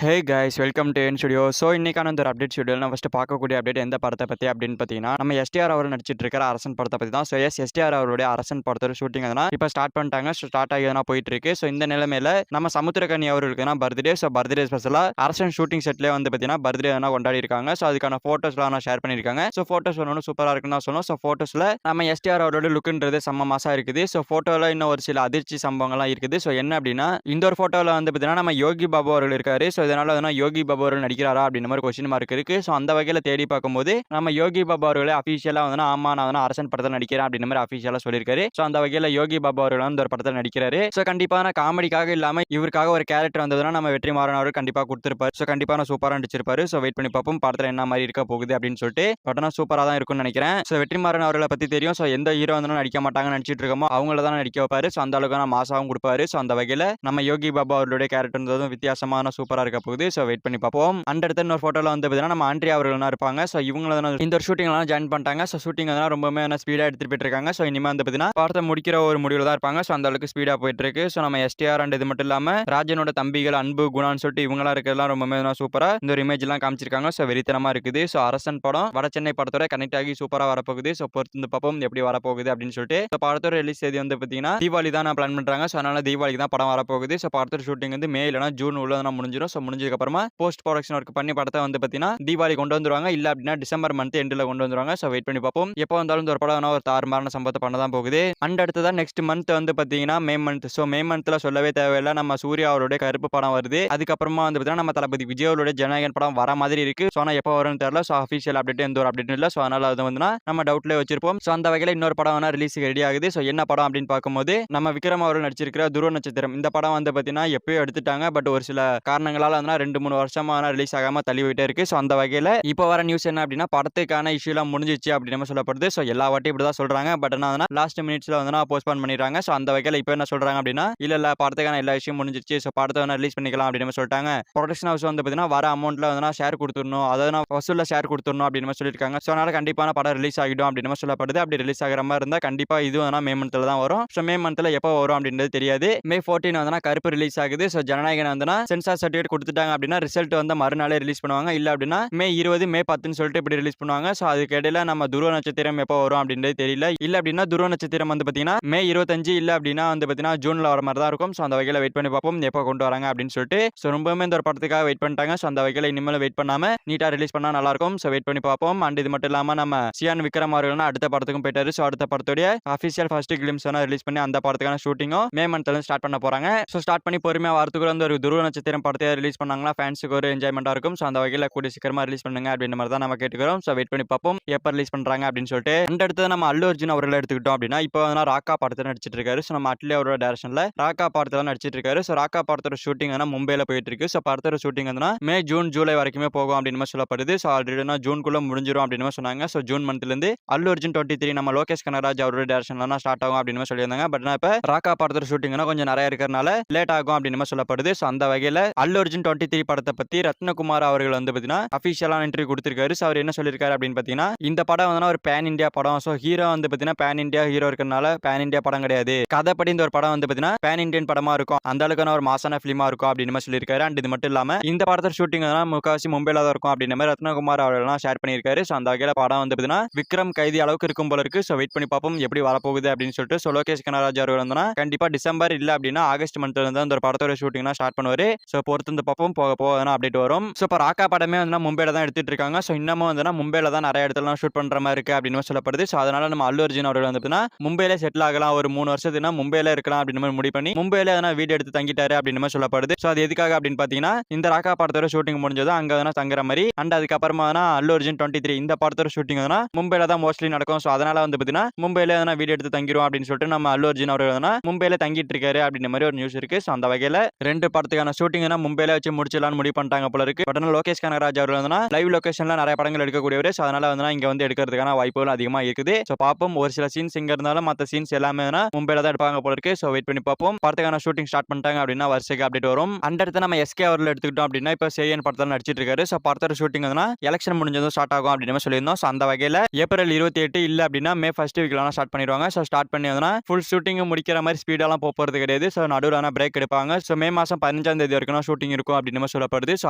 Hey guys welcome to N studio. So இன்னைக்கான ஒரு update schedule நான் ஃபஸ்ட்டு பார்க்கக்கூடிய அப்டேட் எந்த படத்தை பற்றி அப்படின்னு பார்த்தீங்கன்னா நம்ம எஸ்டிஆர் அவர் நடிச்சிட்டு இருக்கிற அரசன் படத்தை பற்றி தான். ஸோ எஸ்டிஆர் அவருடைய அரசன் படத்தோட ஷூட்டிங் எதனா இப்போ ஸ்டார்ட் பண்ணிட்டாங்க. ஸோ ஸ்டார்ட் ஆகி எதனா போயிட்டு இருக்கு. ஸோ இந்த நிலைமையில நம்ம சமுத்திரக்கனி அவர்களுக்கு பர்த்டே. ஸோ பர்த்டே ஸ்பெஷலாக அரசன் ஷூட்டிங் செட்லேயே பார்த்தீங்கன்னா பர்த்டே எதனா கொண்டாடி இருக்காங்க. ஸோ அதுக்கான ஃபோட்டோஸ்லாம் நான் ஷேர் பண்ணியிருக்காங்க. ஸோ ஃபோட்டோஸ் ஒன்று சூப்பராக இருக்குன்னு தான் சொல்லணும். ஸோ ஃபோட்டோஸில் நம்ம எஸ்டிஆர் அவரோட லுக்குன்றது செம்ம மாசா இருக்குது. ஸோ ஃபோட்டோவில் இன்னும் ஒரு சில அதிர்ச்சி சம்பவங்கள்லாம் இருக்குது. ஸோ என்ன அப்படின்னா இந்த ஒரு ஃபோட்டோவில் பார்த்தீங்கன்னா நம்ம யோகி பாபு அவர்கள் இருக்காரு. ஸோ இதனால யோகி பாபு அவர்கள் நடிக்கிறாரா அப்படின்ற மாதிரி கொஸ்டின் மார்க் இருக்கு. ஸோ அந்த வகையில் தேடி பார்க்கும்போது நம்ம யோகி பாபு அவர்களே அஃபிஷியலாக ஆமா நான் அரசன் படத்தில் நடிக்கிறேன் அப்படின்ற மாதிரி அஃபிஷியலாக சொல்லியிருக்காரு. ஸோ அந்த வகையில் யோகி பாபு அவர்கள் ஒரு படத்தில் நடிக்கிறாரு. ஸோ கண்டிப்பான காமெடிக்காக இல்லாமல் இவருக்காக ஒரு கேரக்டர் வந்ததுன்னா நம்ம வெற்றிமாறன் அவர்கள் கண்டிப்பாக கொடுத்துருப்பாரு. ஸோ கண்டிப்பாக சூப்பராக நடிச்சிருப்பாரு. ஸோ வெயிட் பண்ணி பார்ப்போம் படத்தில் என்ன மாதிரி இருக்க போகுது அப்படின்னு சொல்லிட்டு. பட் சூப்பராக தான் இருக்கும்னு நினைக்கிறேன். ஸோ வெற்றிமாறன் அவர்களை பற்றி தெரியும். ஸோ எந்த ஹீரோ நடிக்க மாட்டாங்க நடிச்சிட்டு இருக்கோமோ அவங்கள தான் நடிக்க வைப்பாரு. ஸோ அந்த அளவுக்கு மாசாவும் கொடுப்பாரு. ஸோ அந்த வகையில் நம்ம யோகி பாபு அவர்களுடைய கேரக்டர் வித்தியாசமான சூப்பராக இருக்க போகுது. ஸோ வெயிட் பண்ணி பார்ப்போம். அடுத்த இன்னொரு ஃபோட்டோவில் பார்த்தீங்கன்னா நம்ம ஆண்ட்ரியா அவர்கள் இருப்பாங்க. ஸோ இவங்க இந்த ஒரு ஷூட்டிங்லாம் ஜாயின் பண்ணிட்டாங்க. ஸோ ஷூட்டிங் ரொம்பவே ஸ்பீடாக எடுத்துட்டு போயிட்டு இருக்காங்க. ஸோ இனிமேல் பார்த்தீங்கன்னா படத்தை முடிக்கிற ஒரு முடிவில் தான் இருப்பாங்க. ஸோ அந்த அளவுக்கு ஸ்பீடாக போயிட்டு இருக்கு. ஸோ நம்ம எஸ்டிஆர் அண்ட் இது மட்டும் இல்லாமல் ராஜனோட தம்பிகள் அன்பு குணான்னு சொல்லிட்டு இவங்களா இருக்கிறதுலாம் ரொம்பவே சூப்பராக இந்த ஒரு இமேஜ்லாம் காமிச்சிருக்காங்க. ஸோ வெறித்தனமாக இருக்குது. ஸோ அரசன் படம் வட சென்னை படத்தோட கனெக்ட் ஆகி சூப்பராக வரப்போகுது. ஸோ பொறுத்து பார்ப்போம் எப்படி வரப்போகுது அப்படின்னு சொல்லிட்டு. ஸோ படத்தோட ரிலீஸ் தேதி பார்த்தீங்கன்னா தீபாவளி தான் நான் பிளான் பண்ணுறாங்க. ஸோ அதனால தீபாவளிக்கு தான் படம் வரப்போகுது. ஸோ படத்தோட ஷூட்டிங் மே இல்லைனா ஜூன் உள்ள முடிஞ்சிடும். ஸோ முடிஞ்சதுக்கு அப்புறமா போஸ்ட் ப்ரொடக்ஷன் ஒர்க் பண்ணி படத்தை பார்த்தீங்கன்னா தீபாவளி கொண்டு வந்துருவாங்க. இல்ல அப்படின்னா டிசம்பர் மந்த் எண்டில் கொண்டு வந்துருவாங்க. ஸோ வெயிட் பண்ணி பார்ப்போம். எப்போ வந்தாலும் ஒரு படம் ஒரு தாறுமாறான சம்பவத்தை பண்ண தான் போகுது. அண்ட் அடுத்ததான் நெக்ஸ்ட் மந்த் பார்த்தீங்கன்னா மே மந்த். ஸோ மே மந்த்ல சொல்லவே தேவையில்லை நம்ம சூர்யா அவருடைய கருப்பு படம் வருது. அதுக்கப்புறமா பார்த்தீங்கன்னா நம்ம தளபதி விஜய் அவருடைய ஜனநாயகன் படம் வர மாதிரி இருக்கு. ஸோ ஆனால் எப்போ வரும்னு தெரியல. ஸோ அஃபிஷியல் அப்டேட் எந்த ஒரு அப்டேட் இல்லை. ஸோ அதனால அது நம்ம டவுட்லேயே வச்சிருப்போம். ஸோ அந்த வகையில் இன்னொரு படம் ரிலீஸுக்கு ரெடி ஆகுது. ஸோ என்ன படம் அப்படின்னு பார்க்கும்போது நம்ம விக்ரம் அவர்கள் நடிச்சிருக்கிற துருவ நட்சத்திரம். இந்த படம் பார்த்தீங்கன்னா எப்பயோ எடுத்துட்டாங்க. பட் ஒரு சில காரணங்களால் 2-3 வருஷமா ரிலீஸ் ஆகாம தள்ளி போயிட்டே இருக்கு. ஸோ அந்த வகையில் இப்போ வர நியூஸ் என்ன அப்படின்னா படத்துக்கான இஷ்யூலாம் முடிஞ்சிச்சு அப்படின்னு சொல்லப்படுது. ஸோ எல்லா வாட்டி இப்படி தான் சொல்றாங்க. பட் என்ன லாஸ்ட் மினிட்ஸ்ல போஸ்ட்போன் பண்ணிடுறாங்க. ஸோ அந்த வகையில் இப்போ என்ன சொல்றாங்க அப்படின்னா இல்ல படத்துக்கான எல்லா விஷயம் முடிஞ்சிச்சு. ஸோ படத்தை ரிலீஸ் பண்ணிக்கலாம் அப்படின்னு சொல்லிட்டாங்க. ப்ரொடக்ஷன் ஹவுஸ் பார்த்தீங்கன்னா வர அமௌண்ட்ல ஷேர் கொடுத்துடணும், அதாவது வசூல்ல ஷேர் கொடுத்துடணும் அப்படின்னு சொல்லியிருக்காங்க. ஸோ அதனால கண்டிப்பான படம் ரிலீஸ் ஆகிடும் அப்படின்னு சொல்லப்படுது. அப்படி ரிலீஸ் ஆகிற மாதிரி இருந்தால் கண்டிப்பா இது மே மந்த்ல தான் வரும். ஸோ மே மந்த்ல எப்போ வரும் அப்படின்றது தெரியாது. மே 14 கருப்பு ரிலீஸ் ஆகுது. ஸோ ஜனநாயகன் சென்சார் சர்டிஃபிகேட் கொடுத்துட்டாங்க அப்படின்னா ரிசல்ட் மறுநாளே ரிலீஸ் பண்ணுவாங்க. இல்ல அப்படின்னா மே 20 மே 10 சொல்லிட்டு இப்படி ரிலீஸ் பண்ணுவாங்க. ஸோ அதுக்கு இடையில நம்ம துருவ நட்சத்திரம் எப்போ வரும் அப்படின்றது தெரியல. இல்ல அப்படின்னா துருவ நட்சத்திரம் பார்த்தீங்கன்னா மே 25 இல்ல அப்படின்னா பார்த்தீங்கன்னா ஜூன்ல வர மாதிரி தான் இருக்கும். ஸோ அந்த வகையில் வெயிட் பண்ணி பார்ப்போம் எப்போ கொண்டு வராங்க அப்படின்னு சொல்லிட்டு. ஸோ ரொம்பவே இந்த ஒரு படத்துக்காக வெயிட் பண்ணிட்டாங்க. ஸோ அந்த வகையில் இனிமேல் வெயிட் பண்ணாம நீட்டா ரிலீஸ் பண்ணா நல்லா இருக்கும். ஸோ வெயிட் பண்ணி பார்ப்போம். அண்ட் இது மட்டும் இல்லாம நம்ம சியான் விக்ரம் அவர்கள் அடுத்த படத்துக்கும் போயிட்டாரு. ஸோ அடுத்த படத்துடைய அஃபிஷியல் ஃபர்ஸ்ட் கிளிம்ஸ் ரிலீஸ் பண்ணி அந்த படத்துக்கான ஷூட்டிங்கும் மே மந்த்ல ஸ்டார்ட் பண்ண போறாங்க. ஸோ ஸ்டார்ட் பண்ணி பொறுமையா வரதுக்குள்ள ஒரு துருவ நட்சத்திரம் படத்தை ரிலீஸ் பண்ணாங்கன்னா ஃபேன்ஸுக்கு ஒரு என்ஜாய்மெண்டா இருக்கும். ஸோ அந்த வகையில் கூடிய சீக்கிரமா ரிலீஸ் பண்ணுங்க அப்படின்ற மாதிரி தான் நம்ம கேட்டுக்கிறோம். ஸோ வெயிட் பண்ணி பார்ப்போம் எப்போ ரிலீஸ் பண்றாங்க அப்படின்னு சொல்லிட்டு. அந்த அடுத்து நம்ம அல்லு அர்ஜுன் அவர்களை எடுத்துக்கிட்டோம் அப்படின்னா இப்போ ராக்கா படத்தில் நடிச்சிட்டு இருக்காரு. ஸோ நம்ம அட்லி அவரோட டைரக்ஷன்ல ராக்கா படத்தில் நடிச்சிட்டு இருக்காரு. ஸோ ராக்கா படத்தோட ஷூட்டிங் மும்பைல போயிட்டு இருக்கு. ஸோ படத்தோட ஷூட்டிங் மே ஜூன் ஜூலை வரைக்குமே போகும் அப்படின்னு சொல்லப்படுது. ஸோ ஆல்ரெடி ஜூன்குள்ள முடிஞ்சிடும் அப்படின்னு சொன்னாங்க. ஸோ ஜூன் மந்த்ல இருந்து அல்லு அர்ஜுன் 23 நம்ம லோகேஷ் கனகராஜ் அவரோட டைரக்ஷன்ல ஸ்டார்ட் ஆகும் அப்படின்னு சொல்லியிருந்தாங்க. பட் இப்போ ராக்கா படத்தோட ஷூட்டிங் கொஞ்சம் நிறைய இருக்கிறதுனால லேட் ஆகும் அப்படின்னு சொல்லப்படுது. ஸோ அந்த வகையில் அல்லு அர்ஜுன் 23 படத்தை பத்தி ரத்னகுமார் அவர்கள் பார்த்தீங்கன்னா அபிஷியலான இன்டர்வியூ கொடுத்திருக்காரு. ஸோ அவர் என்ன சொல்லியிருக்காரு அப்படின்னு பார்த்தீங்கன்னா இந்த படம் ஒரு பேன் இந்தியா படம். ஸோ ஹீரோ பார்த்தீங்கன்னா பேன் இந்தியா ஹீரோ இருக்கிறதுனால பேன் இந்தியா படம் கிடையாது. கதைப்படி இந்த ஒரு படம் பார்த்தீங்கன்னா பேன் இந்தியன் படமா இருக்கும். அந்த அளவுக்கான ஒரு மாசான பிலிமா இருக்கும் அப்படின்னு சொல்லியிருக்காரு. அண்ட் இது மட்டும் இல்லாம இந்த படத்தோட ஷூட்டிங் முக்காசி மும்பைல தான் இருக்கும் அப்படின்ற மாதிரி ரத்னகுமார் அவர்கள் ஷேர் பண்ணியிருக்காரு. ஸோ அந்த வகையில் படம் பார்த்தீங்கன்னா விக்ரம் கைதி அளவுக்கு இருக்கும் போல இருக்கு. ஸோ வெயிட் பண்ணி பார்ப்போம் எப்படி வரப்போகுது அப்படின்னு சொல்லிட்டு. ஸோ லோகேஷ் கனகராஜ் அவர்கள் கண்டிப்பா டிசம்பர் இல்ல அப்படின்னா ஆகஸ்ட் மந்த்ல இருந்து அந்த படத்தோட ஷூட்டிங் ஸ்டார்ட் பண்ணுவாரு. ஸோ பொறுத்து பார்ப்போம் போக போக அப்டேட் வரும். ஸோ இப்போ ராக்கா படமே மும்பைல தான் எடுத்துட்டு இருக்காங்க. ஸோ இன்னமும் மும்பைல தான் நிறைய இடத்துல ஷூட் பண்ற மாதிரி இருக்கு அப்படின்னு சொல்லப்படுது. ஸோ அதனால நம்ம அல்லு அர்ஜுன் அவர்கள் மும்பையில செட்டில் ஆகலாம், ஒரு 3 வருஷத்துக்கு மும்பையில இருக்கலாம் அப்படின்னு முடிவு பண்ணி மும்பையில வீடு எடுத்து தங்கிட்டாரு அப்படின்னு சொல்லப்படுது. ஸோ அது எதுக்காக அப்படின்னு பாத்தீங்கன்னா இந்த ராக்கா படத்தோட ஷூட்டிங் முடிஞ்சது அங்க தங்குற மாதிரி. அண்ட் அதுக்கப்புறமா அல்லு அர்ஜுன் 23 இந்த படத்தோட ஷூட்டிங் மும்பைல தான் மோஸ்ட்லி நடக்கும். ஸோ அதனால பாத்தீங்கன்னா மும்பையில வீடு எடுத்து தங்கிரும் அப்படின்னு சொல்லிட்டு நம்ம அல்லு அர்ஜுன் அவர்கள் மும்பையில தங்கிட்டு இருக்காரு அப்படின்ற மாதிரி ஒரு நியூஸ் இருக்கு. ஸோ அந்த வகையில 2 படத்துக்கான ஷூட்டிங் மும்பையில வச்சு முடிச்சலாம்னு முடிவு பண்ணிட்டாங்க போல இருக்கு. பட் லோகேஷ் கனகராஜ் அவர்கள் லைவ் லொகேஷன்ல நிறைய படங்கள் எடுக்கக்கூடியவர். ஸோ அதனால இங்க எடுக்கிறதுக்கான வாய்ப்புகள் அதிகமா இருக்குது. ஸோ பார்ப்போம் ஒரு சில சீன்ஸ் இங்க இருந்தாலும் மற்ற சீன்ஸ் எல்லாமே மும்பைல தான் எடுப்பாங்க போல இருக்கு. ஸோ வெயிட் பண்ணி பார்ப்போம். படத்துக்கான ஷூட்டிங் ஸ்டார்ட் பண்ணிட்டாங்க அப்படின்னா வருஷத்துக்கு அப்டேட் வரும். அடுத்து நம்ம எஸ்கே அவர்கள் எடுத்துக்கிட்டோம் அப்படின்னா இப்போ சேயன் படத்தில் நடிச்சிட்டு இருக்காரு. ஸோ படத்தோட ஷூட்டிங் எலெக்ஷன் முடிஞ்சதும் ஸ்டார்ட் ஆகும் அப்படின்னு சொல்லியிருந்தோம். ஸோ அந்த வகையில் ஏப்ரல் 28 இல்ல அப்படின்னா மே ஃபர்ஸ்ட் வீக்ல ஸ்டார்ட் பண்ணிடுவாங்க. ஸோ ஸ்டார்ட் பண்ணி ஃபுல் ஷூட்டிங் முடிக்கிற மாதிரி ஸ்பீடெல்லாம் போகிறது கிடையாது. ஸோ நடுவில் பிரேக் எடுப்பாங்க. ஸோ மே மாதம் 15ஆம் தேதி வரைக்கும் ஷூட்டிங் இருக்கும் இருக்கும் அப்படின்னு சொல்லப்படுது. ஸோ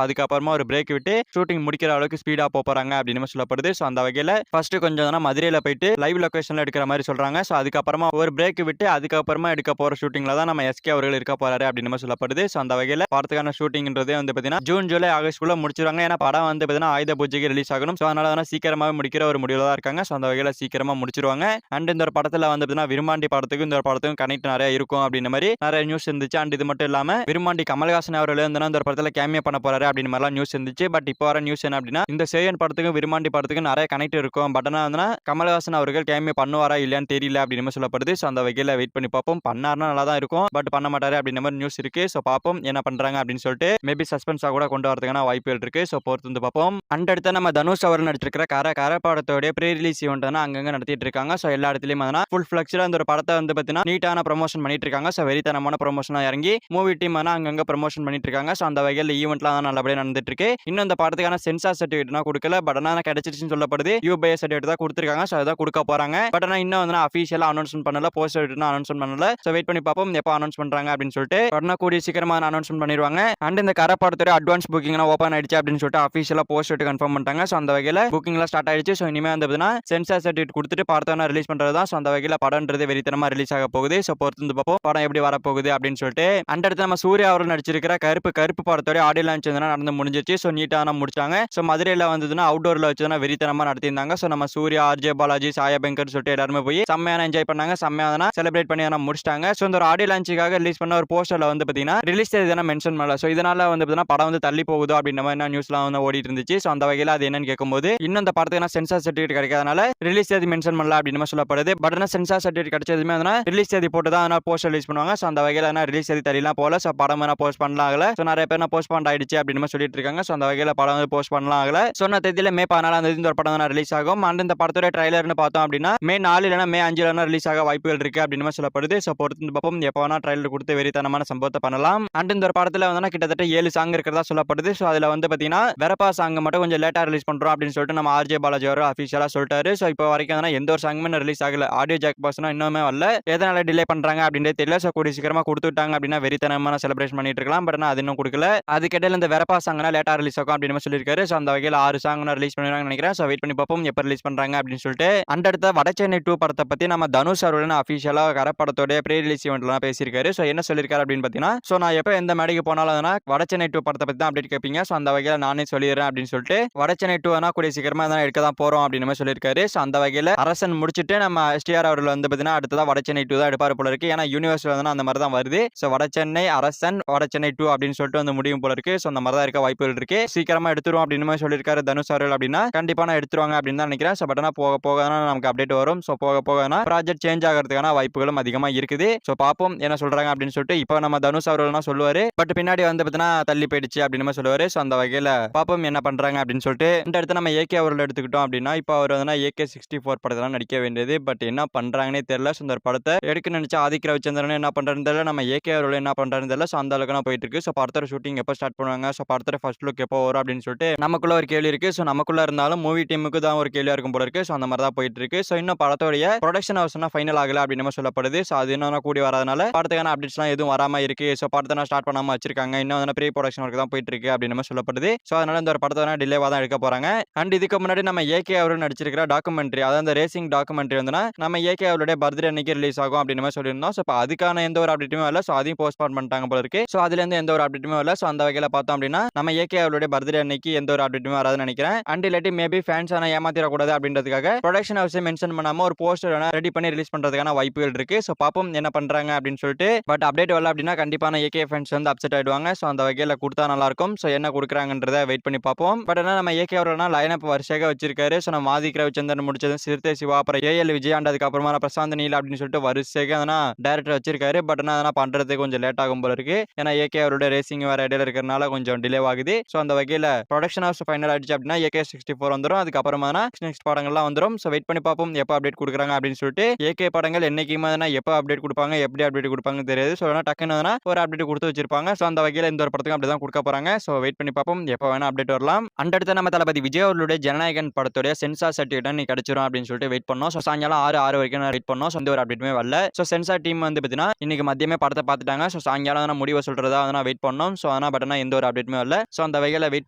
அதுக்கப்புறமா ஒரு பிரேக் விட்டு ஷூட்டிங் முடிக்கிற அளவுக்கு ஸ்பீடா போறாங்க அப்படின்னு சொல்லப்படுது. ஸோ அந்த வகையில ஃபர்ஸ்ட் கொஞ்சம் தானே மதுரையில போயிட்டு லைவ் லொகேஷன்ல எடுக்கிற மாதிரி சொல்றாங்க. ஸோ அதுக்கப்புறமா ஒரு பிரேக் விட்டு அதுக்கப்புறமா எடுக்க போற ஷூட்டிங்ல தான் நம்ம எஸ்கே அவர்கள் இருக்க போறாரு அப்படின்னு சொல்லப்படுது. ஸோ அந்த வகையில படத்துக்கான ஷூட்டிங்ன்றதே வந்து பாத்தீங்கன்னா ஜூன் ஜூலை ஆகஸ்ட்குள்ள முடிச்சிருவாங்க. ஏன்னா படம் வந்து பாத்தீங்கன்னா ஆயுத பூஜைக்கு ரிலீஸ் ஆகணும். ஸோ அதனால தான் சீக்கிரமாவே முடிக்கிற ஒரு முடிவுல தான் இருக்காங்க. ஸோ அந்த வகையில சீக்கிரமா முடிச்சிருவாங்க. அண்ட் இந்த ஒரு படத்துல வந்து பாத்தீங்கன்னா விரும்மாண்டி படத்துக்கும் இந்த ஒரு படத்துக்கும் கனெக்ட் நிறைய இருக்கும் அப்படின்ற மாதிரி நிறைய நியூஸ் இருந்துச்சு. அண்ட் இது மட்டும் இல்லாம விரும்மாண்டி கமல்ஹாசன் அவர்கள் வந்து இந்த ஒரு படத்துல கேமியோ பண்ண போறாரு அப்படின்னு மாதிரிலாம் நியூஸ் இருந்துச்சு. பட் இப்போ வர நியூஸ் என்ன அப்படின்னா இந்த சேயன் படத்துக்கும் விரும்மாண்டி படத்துக்கும் நிறைய கனெக்ட் இருக்கும். பட் ஆனா கமல்ஹாசன் அவர்கள் கேமியோ பண்ணுவாரா இல்லையான்னு தெரியல அப்படின்னு சொல்லப்படுது. ஸோ அந்த வகையில வெயிட் பண்ணி பார்ப்போம். பண்ணாருன்னா நல்லா தான் இருக்கும். பட் பண்ண மாட்டாரு அப்படின்ற மாதிரி நியூஸ் இருக்கு. ஸோ பார்ப்போம் என்ன பண்றாங்க அப்படின்னு சொல்லிட்டு மேபி சஸ்பென்ஸா கூட கொண்டு வரதுக்கான வாய்ப்புகள் இருக்கு. ஸோ பொறுத்து வந்து பார்ப்போம். அண்ட் அடுத்து நம்ம தனுஷ் அவர் நடிச்சிருக்கிற கர படத்தோட ப்ரீ ரிலீஸ் ஈவெண்ட் அங்கங்க நடத்திட்டு இருக்காங்க. ஸோ எல்லா இடத்துலயும் ஃபுல் ஃபிளெக்ஸ்ல அந்த ஒரு படத்தை வந்து பார்த்தீங்கன்னா நீட்டான ப்ரொமோஷன் பண்ணிட்டு இருக்காங்க. ஸோ வெறித்தனமான ப்ரொமோஷனா இறங்கி மூவி டீம் அங்கங்க ப்ரொமோஷன் பண்ணிட்டு இருக்காங்க. ஸோ அந்த வகையில் ஈவெண்ட்லாம் நல்லபடியாக நடந்துட்டு இருக்கு. இன்னும் இந்த படத்துக்கான சென்சார் சர்டிஃபிகேட்னா கொடுக்கல. பட் ஆனால் கிடைச்சிருச்சுன்னு சொல்லப்படுது. யூபிஐ சர்டிஃபிகேட் தான் கொடுத்துருக்காங்க. ஸோ அதான் கொடுக்க போறாங்க. பட் ஆனால் இன்னும் வந்து அஃபீஷியலா அனௌன்ஸ்மெண்ட் பண்ணல. போஸ்டர் அனௌன்ஸ்மெண்ட் பண்ணல. ஸோ வெயிட் பண்ணி பார்ப்போம் எப்போ அனௌன்ஸ் பண்றாங்க அப்படின்னு சொல்லிட்டு. உடனே கூடிய சீக்கிரமா அனௌன்ஸ்மெண்ட் பண்ணிடுவாங்க. அண்ட் இந்த கர படத்தோட அட்வான்ஸ் புக்கிங் ஓப்பன் ஆயிடுச்சு அப்படின்னு சொல்லிட்டு அஃபீஷியலா போஸ்டர் கன்ஃபார்ம் பண்ணிட்டாங்க. ஸோ அந்த வகையில் புக்கிங்லாம் ஸ்டார்ட் ஆயிடுச்சு. ஸோ இனிமே வந்து சென்சார் சர்டிஃபிகேட் கொடுத்துட்டு படத்தை ரிலீஸ் பண்றது தான். ஸோ அந்த வகையில் படம்ன்றது வெறித்தனமா ரிலீஸ் ஆக போகுது. ஸோ பொறுத்து பார்ப்போம் படம் எப்படி வரப்போகுது அப்படின்னு சொல்லிட்டு. அண்ட் அடுத்து நம்ம சூர்யா அவர்கள் நடிச்சிருக்கிற கருப்பு படத்தோட ஆடியோ லான்ச் நடந்து முடிஞ்சிச்சு. ஸோ நீட்டான முடிச்சாங்க. ஸோ மதுரையில் வந்ததுன்னா அவுட்டோர்ல வச்சு வெறித்தனமா நடத்திருந்தாங்க. ஸோ நம்ம சூர்யா, ஆர்ஜே பாலாஜி, சாயா பெங்கர் சொல்லிட்டு எல்லாருமே போய் செம்மையான என்ஜாய் பண்ணாங்க. செம்மையான செலிப்ரேட் பண்ணி முடிச்சிட்டாங்க. ஸோ இந்த ஒரு ஆடியோ லான்ச்சுக்காக ரிலீஸ் பண்ண ஒரு போஸ்டர்ல வந்து பாத்தீங்கன்னா ரிலீஸ் தேதி மென்ஷன் பண்ணல. ஸோ இதனால வந்து பாத்தீங்கன்னா படம் வந்து தள்ளி போகுது அப்படின்ற மாதிரி நியூஸ்லாம் வந்து ஓடிட்டு இருந்துச்சு. ஸோ அந்த வகையில் அது என்னன்னு கேட்கும்போது இன்னும் இந்த படத்துக்கு சென்சார் சர்டிஃபிகேட் கிடைக்காதனால ரிலீஸ் தேதி மென்ஷன் பண்ணல அப்படின்னு சொல்லப்படுது. பட் ஆனால் சென்சார் சர்டிஃபிகேட் கிடைச்சதுமே ரிலீஸ் தேதி போட்டு தான் போஸ்டர் ரிலீஸ் பண்ணுவாங்க. ஸோ அந்த வகையில் ரிலீஸ் தேதி தெரியலாம் போல. ஸோ படம் போஸ்ட் பண்ணலாம் ஆகல. ஸோ நிறைய பேர் போஸ்ட் பண்ண ஆயிடுச்சு அப்படின்னு சொல்லிட்டு இருக்காங்க. ஸோ அந்த வகையில் படம் வந்து போஸ்ட் பண்ணலாம் ஆகல. சொன்ன தேதியில மே 14 இந்த ஒரு படம் ரிலீஸ் ஆகும். அண்ட் இந்த படத்தோட ட்ரைலர்னு பார்த்தோம் அப்படின்னா மே 4 இல்லைனா மே 5 ரிலீஸ் ஆக வாய்ப்புகள் இருக்கு அப்படின்னு சொல்லப்படுது. ஸோ பொறுத்து பார்ப்போம் எப்போ வேணா ட்ரைலர் கொடுத்து வெறித்தனமான சம்பவத்தை பண்ணலாம். அண்ட் இந்த ஒரு படத்துல வந்து கிட்டத்தட்ட 7 சாங் இருக்கிறதா சொல்லப்படுது. ஸோ அதுல வந்து பாத்தீங்கன்னா வெரப்பா சாங் மட்டும் கொஞ்சம் லேட்டா ரிலீஸ் பண்றோம் அப்படின்னு சொல்லிட்டு நம்ம ஆர்ஜே பாலாஜி அவர் அஃபிஷியலா சொல்லிட்டாரு. ஸோ இப்போ வரைக்கும் எந்த ஒரு சாங்குமே ரிலீஸ் ஆகல. ஆடியோ ஜாக் பாஸ்னா இன்னுமே வரல. எதனால டிலே பண்றாங்க அப்படின்றே தெரியல. ஸோ கூடிய சீக்கிரமா கொடுத்துட்டாங்க அப்படின்னா வெறித்தனமான செலிப்ரேஷன் பண்ணிட்டு இருக்கலாம். பட் அது இன்னும் கொடுக்கல. அதுக்கிடையில இந்த வெரப்பா சாங்னா லேட்டா ரிலீஸ் ஆகும் அப்படின்னு சொல்லியிருக்காரு. ஸோ அந்த வகையில் 6 சாங் ரிலீஸ் பண்ணுவாங்கன்னு நினைக்கிறேன். ஸோ வெயிட் பண்ணி பார்ப்போம் எப்போ ரிலீஸ் பண்றாங்க அப்படின்னு சொல்லிட்டு. அண்ட் அடுத்த வடச்சென்னை 2 படத்தை பத்தி நம்ம தனுஷ் அவர்கள் அஃபிஷியலா கரப்படத்தோட ப்ரீ ரிலீஸ் ஈவெண்ட்லாம் பேசியிருக்காரு. ஸோ என்ன சொல்லியிருக்காரு அப்படின்னு பார்த்தீங்கன்னா ஸோ நான் எப்போ எந்த மேடைக்கு போனாலும் வடச்சென்னை 2 படத்தை பத்தி தான் அப்டேட் கேட்பீங்க. ஸோ அந்த வகையில் நானே சொல்லிடுறேன் அப்படின்னு சொல்லிட்டு வடச்சென்னை 2 கூடிய சீக்கிரமா எடுக்க தான் போறோம் அப்படின்னு சொல்லியிருக்காரு. ஸோ அந்த வகையில் அரசன் முடிச்சுட்டு நம்ம எஸ்டிஆர் அவர்கள் வந்து பார்த்தீங்கன்னா அடுத்ததா வடச்சென்னை 2 தான் எடுப்பாரு போல இருக்கு. ஏன்னா யூனிவர்ஸ்ல அந்த மாதிரி தான் வருது. ஸோ வடச்சென்னை அரசன் வடச்சென்னை 2 அப்படின்னு சொல்லிட்டு வந்து முடியும் போல இருக்கு. ஸோ அந்த மாதிரி தான் இருக்க வாய்ப்புகள் இருக்கு. சீக்கிரமா எடுத்துருவோம் அப்படின்னு சொல்லியிருக்காரு தனுஷ் அவர்கள். அப்படின்னா கண்டிப்பா நான் எடுத்துருவாங்க அப்படின்னு தான் நினைக்கிறேன். ஸோ பட் ஆனால் போக போக நமக்கு அப்டேட் வரும். ஸோ போக போக ப்ராஜெக்ட் சேஞ்ச் ஆகிறதுக்கான வாய்ப்புகளும் அதிகமா இருக்குது. ஸோ பார்ப்போம் என்ன சொல்றாங்க அப்படின்னு சொல்லிட்டு. இப்போ நம்ம தனுஷ் அவர்கள் சொல்லுவாரு. பட் பின்னாடி வந்து பார்த்தீங்கன்னா தள்ளி போயிடுச்சு அப்படின்னு சொல்லுவாரு. ஸோ அந்த வகையில் பார்ப்போம் என்ன பண்றாங்க அப்படின்னு சொல்லிட்டு. இந்த இடத்துல நம்ம ஏகே அவர்கள் எடுத்துக்கிட்டோம் அப்படின்னா இப்போ அவர் வந்து AK-64 படத்தெல்லாம் நடிக்க வேண்டியது. பட் என்ன பண்றாங்கன்னே தெரியல. ஸோ இந்த படத்தை எடுக்க நினைச்சா ஆதிக் ரவிச்சந்திரன் என்ன பண்றாருன்னு தெரியல. நம்ம ஏகே அவர்கள் என்ன பண்றாருன்னு தெரியல. ஸோ அந்த அளவுக்கு போயிட்டு இருக்கு. ஸோ படத்தோட ஷூட்டிங் எப்போ ஸ்டார்ட் பண்ணுவாங்க, ஸோ படத்தோட ஃபர்ஸ்ட் லுக் எப்போ வரும் அப்படின்னு சொல்லிட்டு நமக்குள்ள ஒரு கேள்வி இருக்கு. ஸோ நமக்குள்ள இருந்தாலும் மூவி டீமுக்கு தான் ஒரு கேள்வியா இருக்கும் போல இருக்கு. ஸோ அந்த மாதிரி தான் போயிட்டு இருக்கு. ஸோ இன்னும் படத்தோடைய ப்ரொடக்ஷன் ஹவுஸ் ஃபைனல் ஆகல அப்படின்னு சொல்லப்படுது. ஸோ அது இன்னும் கூடி வராதனால படத்துக்கான அப்டேட்ஸ்லாம் எதுவும் வராம இருக்கு. ஸோ படத்தை ஸ்டார்ட் பண்ணாம வச்சிருக்காங்க. இன்னும் ப்ரீ ப்ரொடக்ஷன் ஒர்க் தான் போயிட்டு இருக்கு அப்படின்னு சொல்லப்படுது. ஸோ அதனால இந்த ஒரு படத்தை டிலேவா தான் எடுக்க போறாங்க. அண்ட் இதுக்கு முன்னாடி நம்ம ஏகே அவர்கள் நடிச்சிருக்கிற டாக்குமெண்ட்ரி, அதாவது அந்த ரேசிங் டாக்குமெண்ட்ரி வந்து நம்ம ஏகே அவருடைய பர்த்டே அன்னைக்கு ரிலீஸ் ஆகும் அப்படின்னு சொல்லியிருந்தோம். ஸோ அதுக்கான எந்த ஒரு அப்டேட்டுமே வரல. ஸோ அதையும் போஸ்ட்போன் பண்ணிட்டாங்க போல இருக்கு. ஸோ அதுல இருந்து எந்த ஒரு அப்டேட்டுமே வரல. ஸோ அந்த வகையில பார்த்தோம் அப்படின்னா நம்ம ஏகே அவருடைய பர்த்டே அன்னைக்கு எந்த ஒரு அப்டேட்டுமே வராதுன்னு நினைக்கிறேன். அண்ட் இல்லாட்டி மேபி ஃபேன்ஸ் ஏமாத்திடக்கூடாது அப்படின்றதுக்காக ப்ரொடக்ஷன் ஹவுஸை மென்ஷன் பண்ணாம ஒரு போஸ்டர் ரெடி பண்ணி ரிலீஸ் பண்றதுக்கான வாய்ப்புகள் இருக்கு. ஸோ பாப்போம் என்ன பண்றாங்க அப்படின்னு சொல்லிட்டு. பட் அப்டேட் வரல அப்படின்னா கண்டிப்பான ஏகே ஃபேன்ஸ் அப்செட் ஆயிடுவாங்க. ஸோ அந்த வகையில கொடுத்தா நல்லா இருக்கும். ஸோ என்ன கொடுக்குறாங்கன்றத வெயிட் பண்ணி பார்ப்போம். பட் ஆனால் நம்ம ஏகே அவர்கள் லைன் அப் வரிசையாக வச்சிருக்காரு. ஸோ நம்ம ஆதிக் ரவிச்சந்திரன் முடிச்சது, சிறுத்தை சிவா, அப்புறம் AL விஜய் அண்ட் அதுக்கப்புறமா பிரசாந்த் நீல் அப்படின்னு சொல்லிட்டு வரிசையாக டேரக்டர் வச்சிருக்காரு. பட் ஆனால் அதெல்லாம் பண்றதுக்கு கொஞ்சம் லேட் ஆகும் போல இருக்கு. ஏன்னா ஏகே அவருடைய ரேசிங் வேற இடையில இருக்கிறனால கொஞ்சம் டிலே ஆகுது. ஸோ அந்த வகையில் ப்ரொடக்ஷன் ஹவுஸ் ஃபைனல் ஆயிடுச்சு அப்படின்னா AK-64 வந்துடும். அதுக்கப்புறமா நெக்ஸ்ட் படங்கள்லாம் வந்துடும். ஸோ வெயிட் பண்ணி பார்ப்போம் எப்போ அப்டேட் கொடுக்குறாங்க அப்படின்னு சொல்லிட்டு. ஏகே படங்கள் என்னைக்குமே எப்போ அப்டேட் கொடுப்பாங்க, எப்படி அப்டேட் கொடுப்பாங்க தெரியாது. ஸோ டக்குன்னு ஒரு அப்டேட் கொடுத்து வச்சிருப்பாங்க. ஸோ அந்த வகையில் இந்த ஒரு படத்துக்கு அப்படி தான் கொடுக்க போறாங்க. ஸோ வெயிட் பண்ணி பார்ப்போம் எப்போ வேணா அப்டேட் வரலாம். அண்ட் அடுத்து நம்ம தளபதி விஜய் அவர்களுடைய ஜனநாயகன் படத்துடைய சென்சார் சர்டிஃபிகேட் நீ கிடைச்சிரும் அப்படின்னு சொல்லிட்டு வெயிட் பண்ணோம். ஸோ சாயங்காலம் 6 வரைக்கும் வெயிட் பண்ணோம். ஸோ இந்த ஒரு அப்டேட்டுமே வரல. ஸோ சென்சார் டீம் வந்து பார்த்தீங்கன்னா இன்னைக்கு மதியமே படத்தை பார்த்துட்டாங்க. ஸோ சாயங்காலம் முடிவை சொல்றதா வெயிட் பண்ணோம். ஸோ ஸோ ஆனால் பட் ஆனால் எந்த ஒரு அப்டேட்டுமே வரல. ஸோ அந்த வகையில் வெயிட்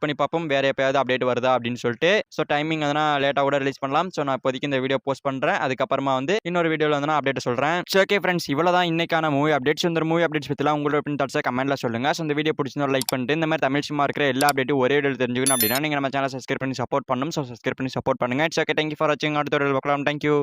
பண்ணி பார்ப்போம் வேற எப்பயாவது அப்டேட் வருதா அப்படின்னு சொல்லிட்டு. ஸோ டைமிங் எதனா லேட்டாக கூட ரிலீஸ் பண்ணலாம். ஸோ நான் இப்போதைக்கு இந்த வீடியோ போஸ்ட் பண்ணுறேன். அதுக்கப்புறமா வந்து இன்னொரு வீடியோவில் வந்து நான் அப்டேட் சொல்கிறேன். ஸோ ஓகே ஃப்ரெண்ட்ஸ், இவ்வளோ தான் இன்னைக்கான மூவி அப்டேட்ஸ். இந்த மூவி அப்டேட்ஸ் பற்றிலாம் உங்களோட ஒப்பீனியன் தாட்ஸை கமெண்ட்ல சொல்லுங்கள். ஸோ இந்த வீடியோ பிடிச்சிருந்தா லைக் பண்ணிட்டு இந்த மாதிரி தமிழ் சினிமா இருக்கிற எல்லா அப்டேட்டும் ஒரே வீடியோ தெரிஞ்சுக்கணும் அப்படின்னா நீங்கள் நம்ம சேனல் சப்ஸ்கிரைப் பண்ணி சப்போர்ட் பண்ணணும். ஸோ சப்ஸ்கிரைப் பண்ணி சப்போர்ட் பண்ணுங்கள். இட்ஸ் ஓகே, தேங்க்யூ ஃபார் வாட்சிங். அடுத்த வீடியோவில் பார்க்கலாம். தேங்க்யூ.